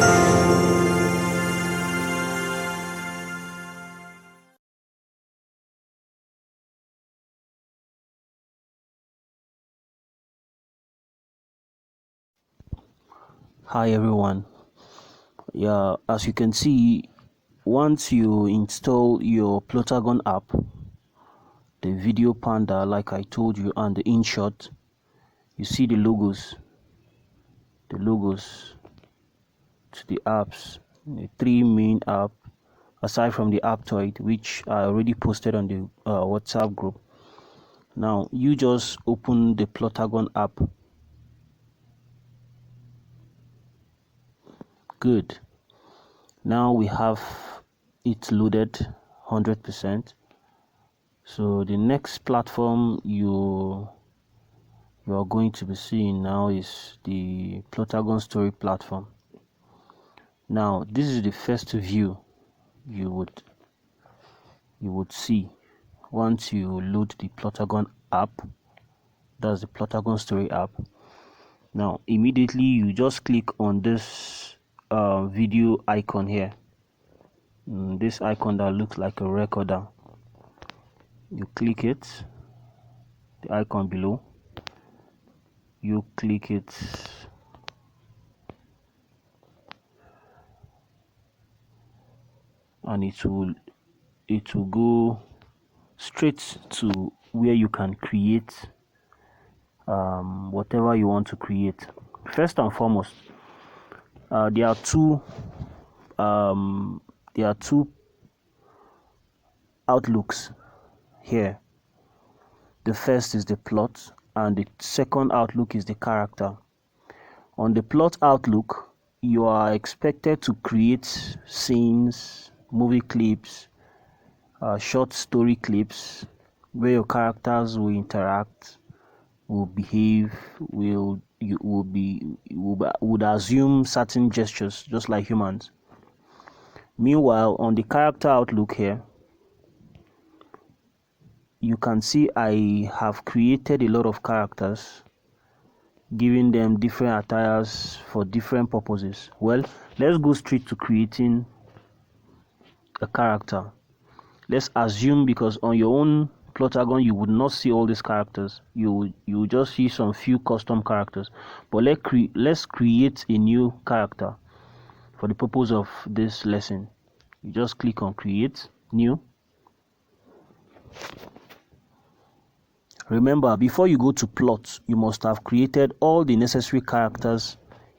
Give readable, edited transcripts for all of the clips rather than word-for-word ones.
Hi everyone. Yeah, as you can see, once you install your Plotagon app, the video panda like I told you, and the InShot, you see the logos to the apps, the three main app aside from the Aptoid, which I already posted on the WhatsApp group. Now you just open the Plotagon app. Good. Now we have it loaded 100%. So the next platform you are going to be seeing now is the Plotagon story platform. Now this is the first view you would see once you load the Plotagon app. That's the Plotagon story app. Now immediately you just click on this video icon here, this icon that looks like a recorder. You click it, the icon below, you click it, and it will go straight to where you can create whatever you want to create. First and foremost, there are two outlooks here. The first is the plot, and the second outlook is the character. On the plot outlook, you are expected to create scenes, movie clips, short story clips where your characters will interact, will behave, would assume certain gestures just like humans. Meanwhile, on the character outlook here, you can see I have created a lot of characters, giving them different attires for different purposes. Well, let's go straight to creating a character. Let's assume, because on your own Plotagon you would not see all these characters, you would just see some few custom characters. But let's create a new character for the purpose of this lesson. You just click on create new. Remember, before you go to plot, you must have created all the necessary characters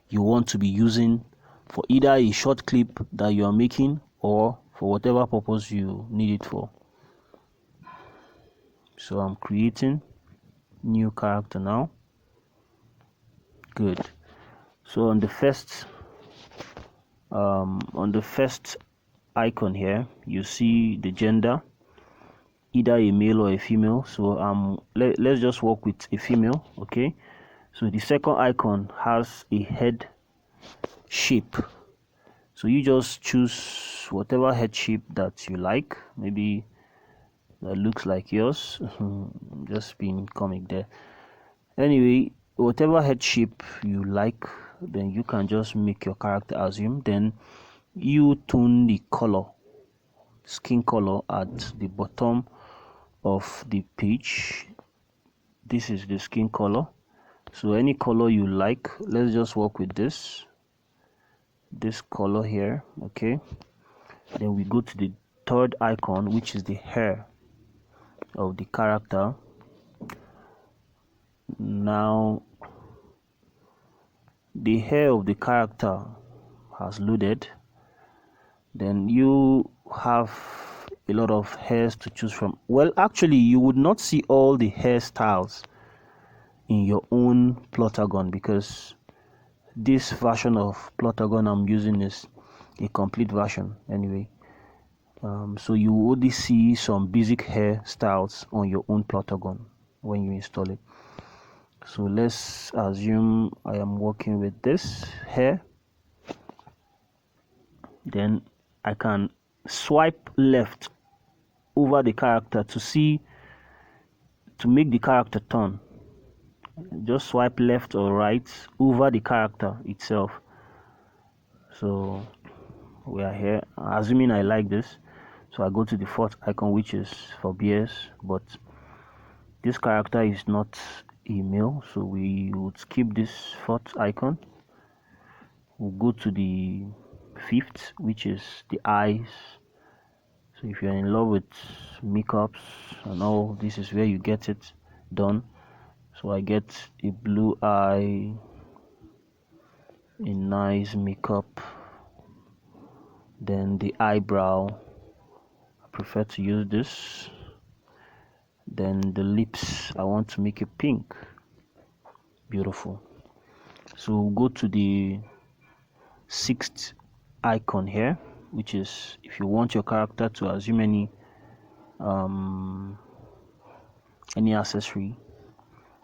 you want to be using for either a short clip that you are making or for whatever purpose you need it for. So I'm creating new character now. Good. So on the first icon here, you see the gender, either a male or a female. So let's just work with a female. Okay, so the second icon has a head shape, so you just choose whatever head shape that you like, maybe that looks like yours. Just being comic there. Anyway, whatever head shape you like, then you can just make your character assume. Then you tune the color, skin color, at the bottom of the page. This is the skin color, so any color you like. Let's just work with this color here. Okay, then we go to the third icon, which is the hair of the character. Now the hair of the character has loaded. Then you have a lot of hairs to choose from. Well, actually you would not see all the hairstyles in your own Plotagon, because this version of Plotagon I'm using is a complete version anyway. So you only see some basic hairstyles on your own Plotagon when you install it. So let's assume I am working with this hair. Then I can swipe left over the character to make the character turn. Just swipe left or right over the character itself. So we are here, assuming I like this. So I go to the fourth icon, which is for bears, but this character is not a male, so we would skip this fourth icon. We'll go to the fifth, which is the eyes. So if you're in love with makeups and all, this is where you get it done. So I get a blue eye, a nice makeup, then the eyebrow, I prefer to use this. Then the lips, I want to make it pink. Beautiful. So we'll go to the sixth icon here, which is if you want your character to assume any accessory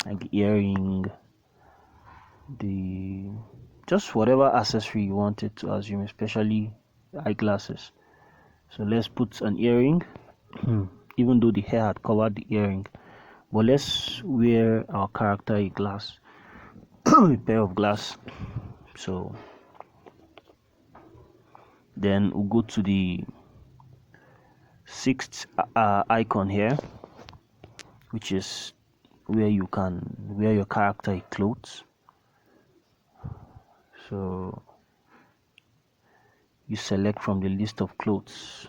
like earring, the just whatever accessory you want it to assume, especially eyeglasses. So let's put an earring even though the hair had covered the earring, but let's wear our character a glass a pair of glass. So then we'll go to the sixth icon here, which is where you can wear your character a clothes. So you select from the list of clothes.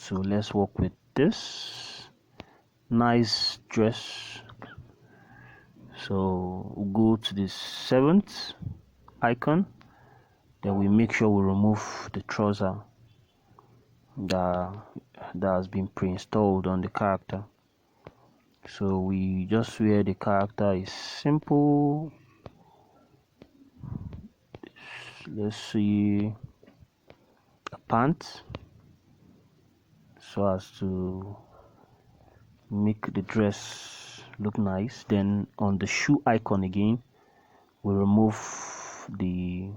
So let's work with this nice dress. So we'll go to the seventh icon, then we make sure we remove the trouser that has been pre-installed on the character. So we just wear the character is simple. Let's see, a pants, so as to make the dress look nice. Then on the shoe icon again, we remove the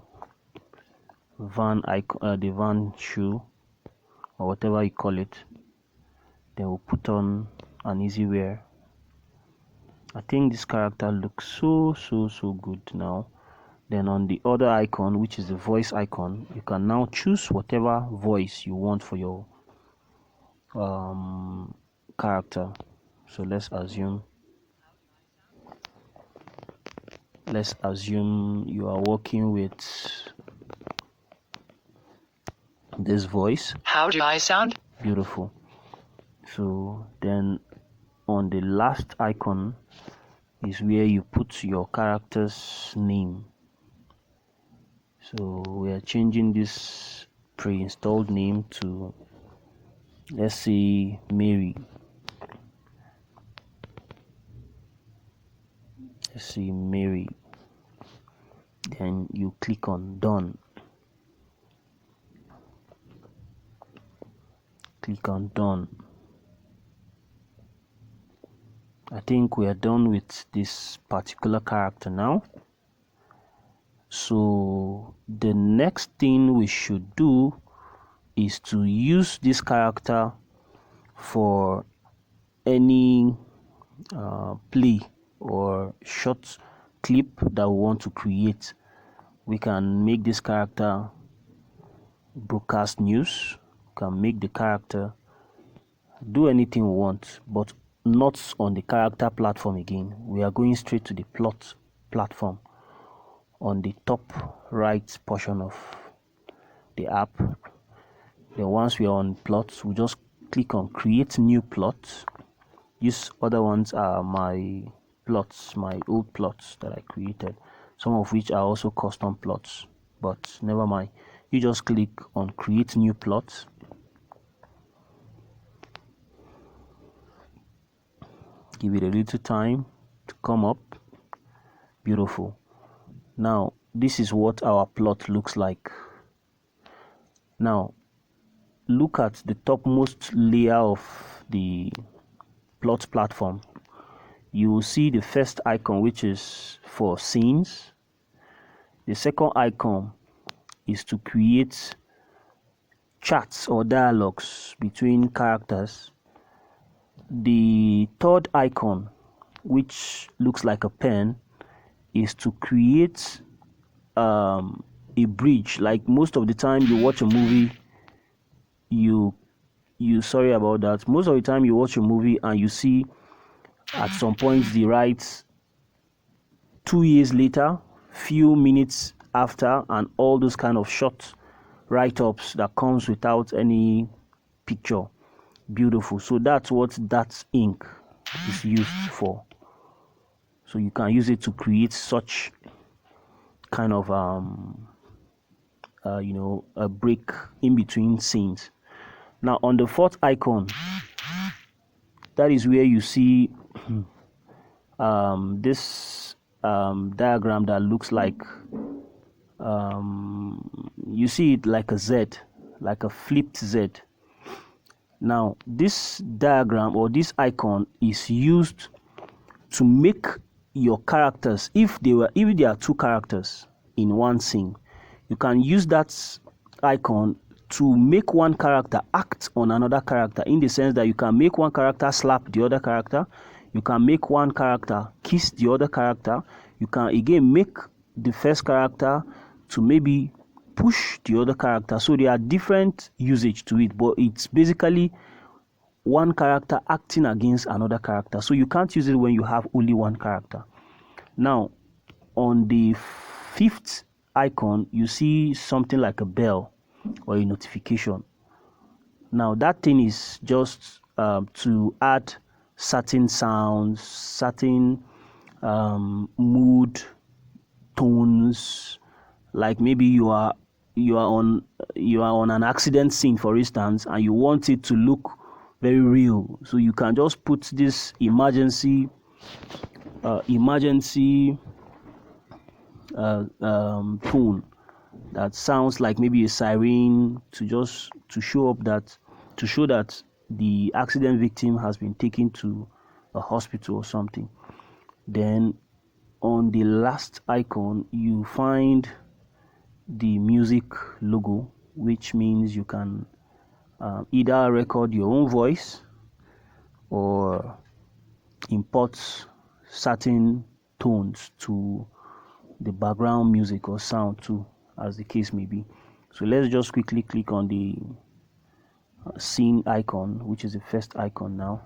van icon, the van shoe or whatever you call it. Then we'll put on an easy wear. I think this character looks so good now. Then on the other icon, which is the voice icon, you can now choose whatever voice you want for your character. So let's assume you are working with this voice. How do I sound? Beautiful. So then on the last icon is where you put your character's name. So we are changing this pre-installed name to, let's say, Mary. Let's see, Mary. Then you click on done. Click on done. I think we are done with this particular character now. So the next thing we should do is to use this character for any play or short clip that we want to create. We can make this character broadcast news, we can make the character do anything we want, but not on the character platform again. We are going straight to the plot platform on the top right portion of the app. Then once we are on plots, we just click on create new plot. These other ones are my plots, my old plots that I created, some of which are also custom plots, but never mind. You just click on create new plot. Give it a little time to come up. Beautiful. Now this is what our plot looks like. Now look at the topmost layer of the plot platform. You will see the first icon, which is for scenes. The second icon is to create chats or dialogues between characters. The third icon, which looks like a pen, is to create a bridge. Like most of the time you watch a movie, you sorry about that. Most of the time you watch a movie and you see at some points the rights 2 years later, few minutes after, and all those kind of short write-ups that comes without any picture. Beautiful. So that's what that ink is used for. So you can use it to create such kind of a break in between scenes. Now on the fourth icon, that is where you see this diagram that looks like you see it like a Z, like a flipped Z. Now this diagram or this icon is used to make your characters, if there are two characters in one scene, you can use that icon to make one character act on another character, in the sense that you can make one character slap the other character, you can make one character kiss the other character, you can again make the first character to maybe push the other character. So there are different usage to it, but it's basically one character acting against another character. So you can't use it when you have only one character. Now on the fifth icon, you see something like a bell or a notification. Now that thing is just to add certain sounds, certain mood tones. Like maybe you are on an accident scene, for instance, and you want it to look very real, so you can just put this emergency tone that sounds like maybe a siren, to show that the accident victim has been taken to a hospital or something. Then on the last icon, you find the music logo, which means you can either record your own voice or import certain tones to the background music or sound too, as the case may be. So let's just quickly click on the scene icon, which is the first icon now,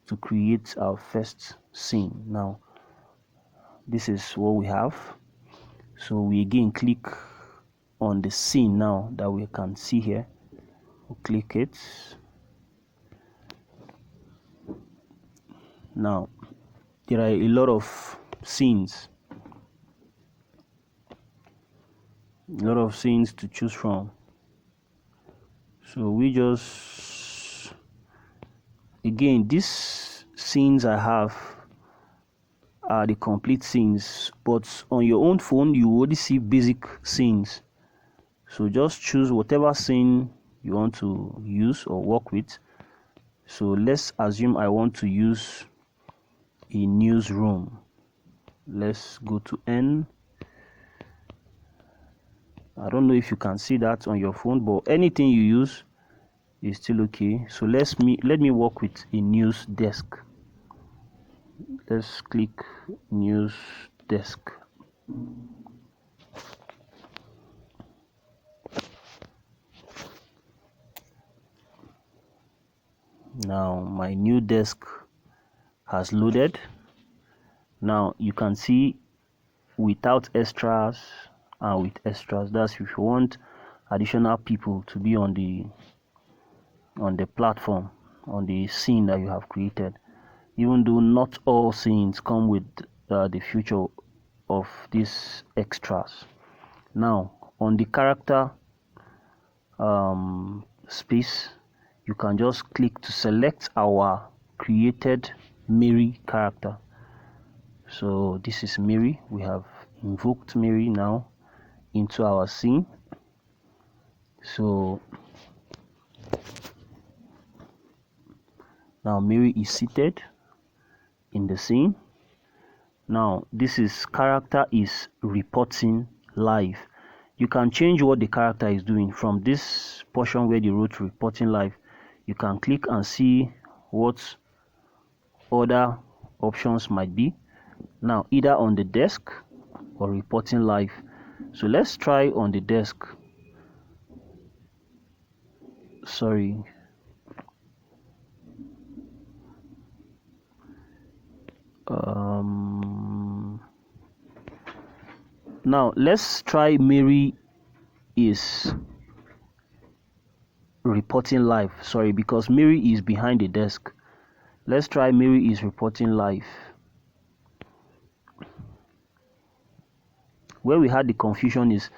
to create our first scene. Now this is what we have. So we again click on the scene now that we can see here. We'll click it. Now there are a lot of scenes to choose from. So we just, again, these scenes I have are the complete scenes, but on your own phone you already see basic scenes. So just choose whatever scene you want to use or work with. So let's assume I want to use a newsroom. Let's go to N. I don't know if you can see that on your phone, but anything you use is still okay. So let me work with a news desk. Let's click news desk. Now my new desk has loaded. Now you can see without extras and with extras. That's if you want additional people to be on the platform, on the scene that you have created, even though not all scenes come with the feature of these extras. Now on the character space, you can just click to select our created Mary character. So this is Mary. We have invoked Mary now into our scene. So now Mary is seated in the scene. Now this is character is reporting live. You can change what the character is doing from this portion where they wrote reporting live. You can click and see what other options might be. Now either on the desk or reporting live. So let's try on the desk. Sorry. Now let's try Mary is reporting live. Sorry, because Mary is behind the desk. Let's try Mary is reporting live. Where we had the confusion is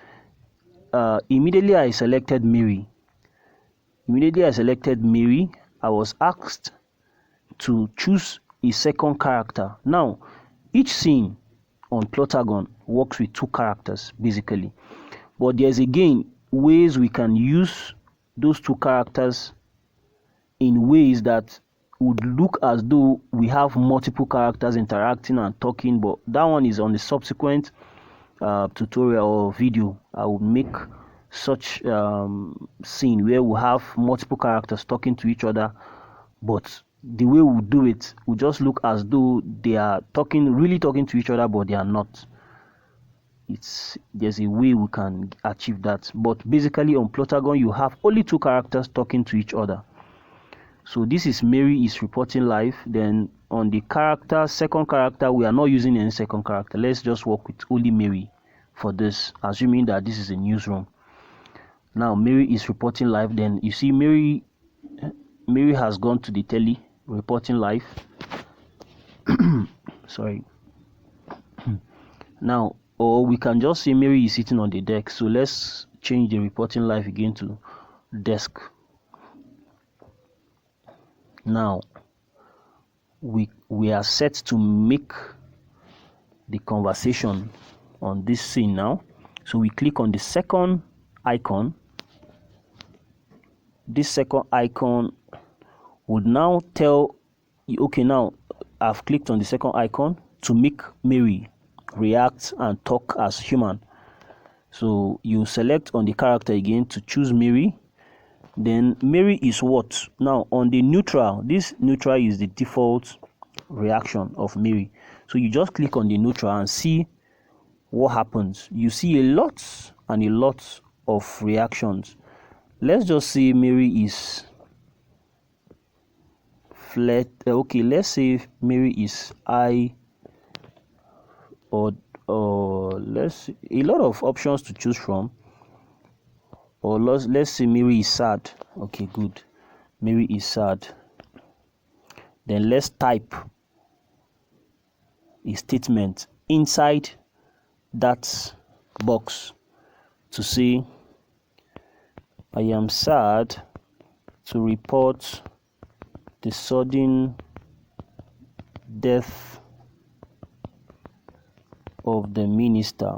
immediately I selected Mary. I was asked to choose a second character. Now, each scene on Plotagon works with two characters basically, but there's again ways we can use those two characters in ways that would look as though we have multiple characters interacting and talking, but that one is on the subsequent tutorial or video. I will make such scene where we have multiple characters talking to each other, but the way we do it will just look as though they are really talking to each other, but they are not. There's a way we can achieve that, but basically on Plotagon you have only two characters talking to each other. So this is Mary is reporting live. Then on the second character, we are not using any second character. Let's just work with only Mary for this, assuming that this is a newsroom. Now Mary is reporting live. Then you see Mary has gone to the telly, reporting live. Sorry. Now, or we can just say Mary is sitting on the deck. So let's change the reporting live again to desk. Now we are set to make the conversation on this scene now. So we click on the second icon. This second icon would now tell you, okay, now I've clicked on the second icon to make Mary react and talk as human. So you select on the character again to choose Mary. Then Mary is what? Now on the neutral, this neutral is the default reaction of Mary. So you just click on the neutral and see what happens. You see a lot of reactions. Let's just say Mary is flat. Okay, let's say Mary is I, or let's a lot of options to choose from. Or let's say Mary is sad. Okay, good. Mary is sad. Then let's type a statement inside that box to say, I am sad to report the sudden death of the minister.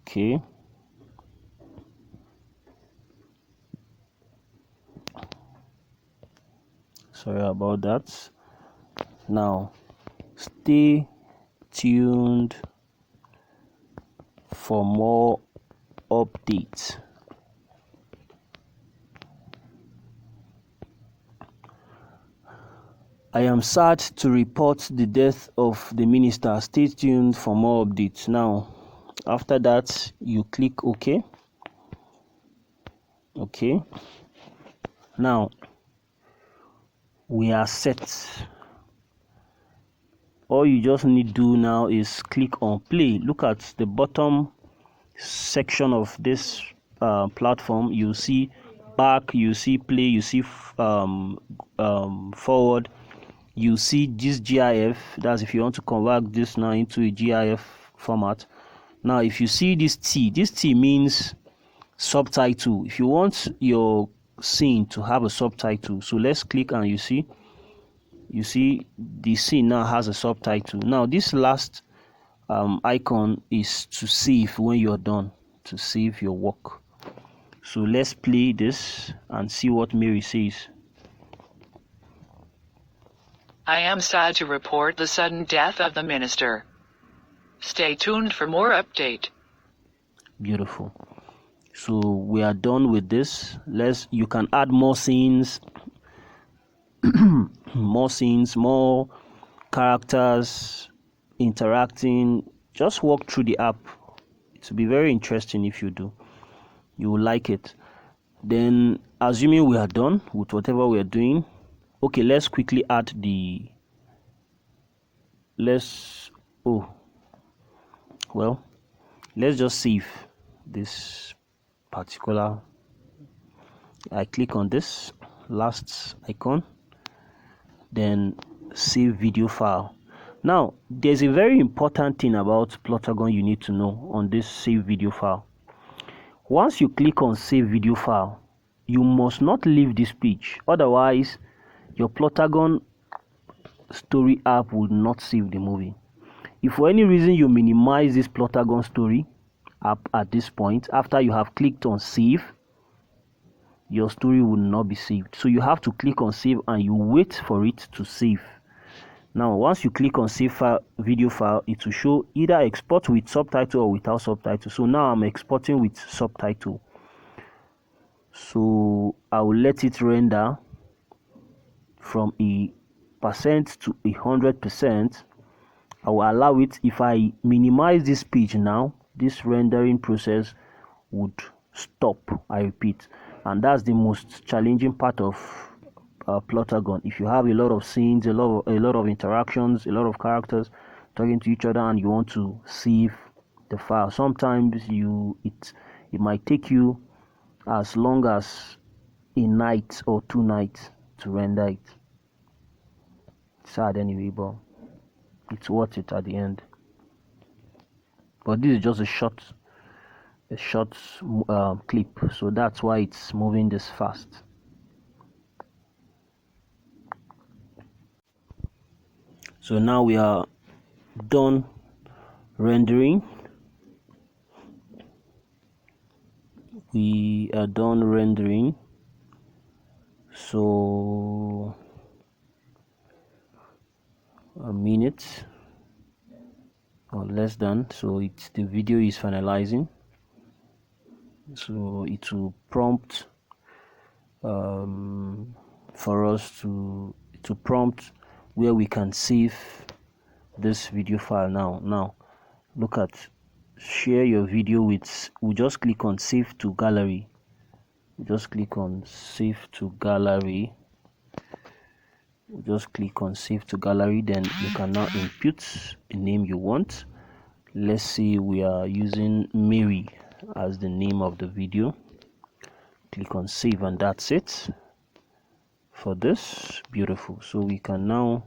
Okay. Sorry about that. Now, stay tuned for more updates. I am sad to report the death of the minister. Stay tuned for more updates. Now, after that, you click OK. Okay. Now, we are set. All you just need to do now is click on play. Look at the bottom section of this platform. You see back, you see play, you see forward. You see this GIF. That's if you want to convert this now into a GIF format. Now, if you see this T means subtitle. If you want your scene to have a subtitle, so let's click and you see the scene now has a subtitle. Now, this last icon is to save when you're done, to save your work. So let's play this and see what Mary says. I am sad to report the sudden death of the minister. Stay tuned for more update. Beautiful. So we are done with this. You can add more scenes, more characters interacting. Just walk through the app. It will be very interesting. If you do, you will like it. Then, assuming we are done with whatever we are doing, okay, let's quickly add let's just save this particular. I click on this last icon, then save video file. Now there's a very important thing about Plotagon you need to know on this save video file. Once you click on save video file, you must not leave this page, otherwise your Plotagon story app will not save the movie. If for any reason you minimize this Plotagon story app at this point, after you have clicked on save, your story will not be saved. So you have to click on save and you wait for it to save. Now once you click on save file, video file, it will show either export with subtitle or without subtitle. So now I'm exporting with subtitle, so I will let it render from a % to 100%. I will allow it. If I minimize this page now, this rendering process would stop. I repeat, and that's the most challenging part of Plotagon. If you have a lot of scenes, a lot of interactions, a lot of characters talking to each other, and you want to save the file, sometimes it might take you as long as a night or 2 nights to render it. It's sad anyway, but it's worth it at the end. But this is just a short clip, so that's why it's moving this fast. So now we are done rendering. So a minute or less than, so the video is finalizing. So it will prompt for us to prompt where we can save this video file. Now look at share your video with, we just click on save to gallery. Then you can now input the name you want. Let's say we are using Mary as the name of the video. Click on save, and that's it for this. Beautiful. So we can now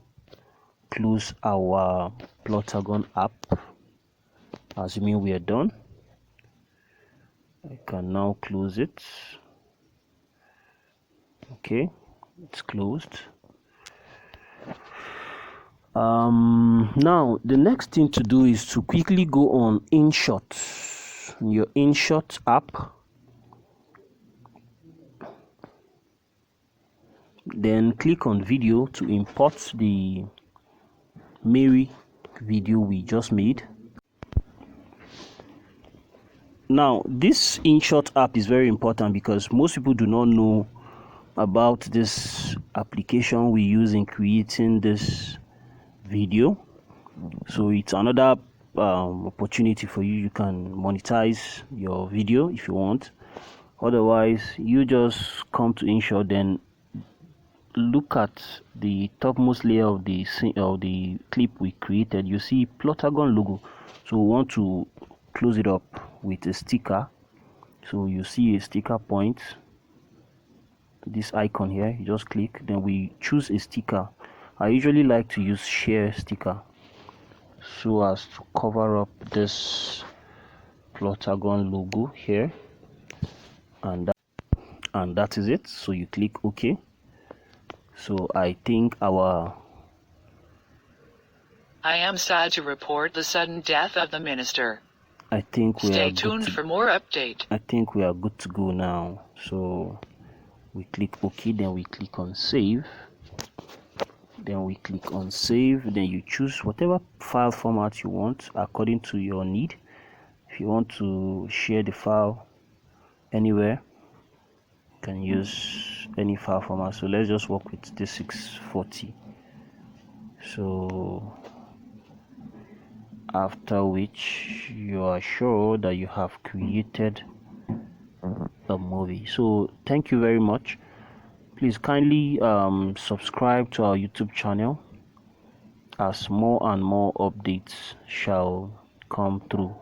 close our Plotagon app, assuming we are done. I can now close it. Okay, it's closed. Now the next thing to do is to quickly go on InShot, your InShot app. Then click on video to import the Mary video we just made. Now this InShot app is very important because most people do not know about this application we use in creating this video. So it's another opportunity for you. You can monetize your video if you want. Otherwise, you just come to InShot, then look at the topmost layer of the clip we created. You see Plotagon logo, so we want to close it up with a sticker. So you see a sticker point, this icon here, you just click, then we choose a sticker. I usually like to use share sticker so as to cover up this Plotagon logo here, and that is it. So you click OK. So I think I am sad to report the sudden death of the minister. I think we Stay tuned for more update. I think we are good to go now. So we click OK, then we click on save. Then you choose whatever file format you want according to your need. If you want to share the file anywhere. You can use any file format. So let's just work with the 640. So after which you are sure that you have created a movie. So thank you very much. Please kindly subscribe to our YouTube channel, as more and more updates shall come through.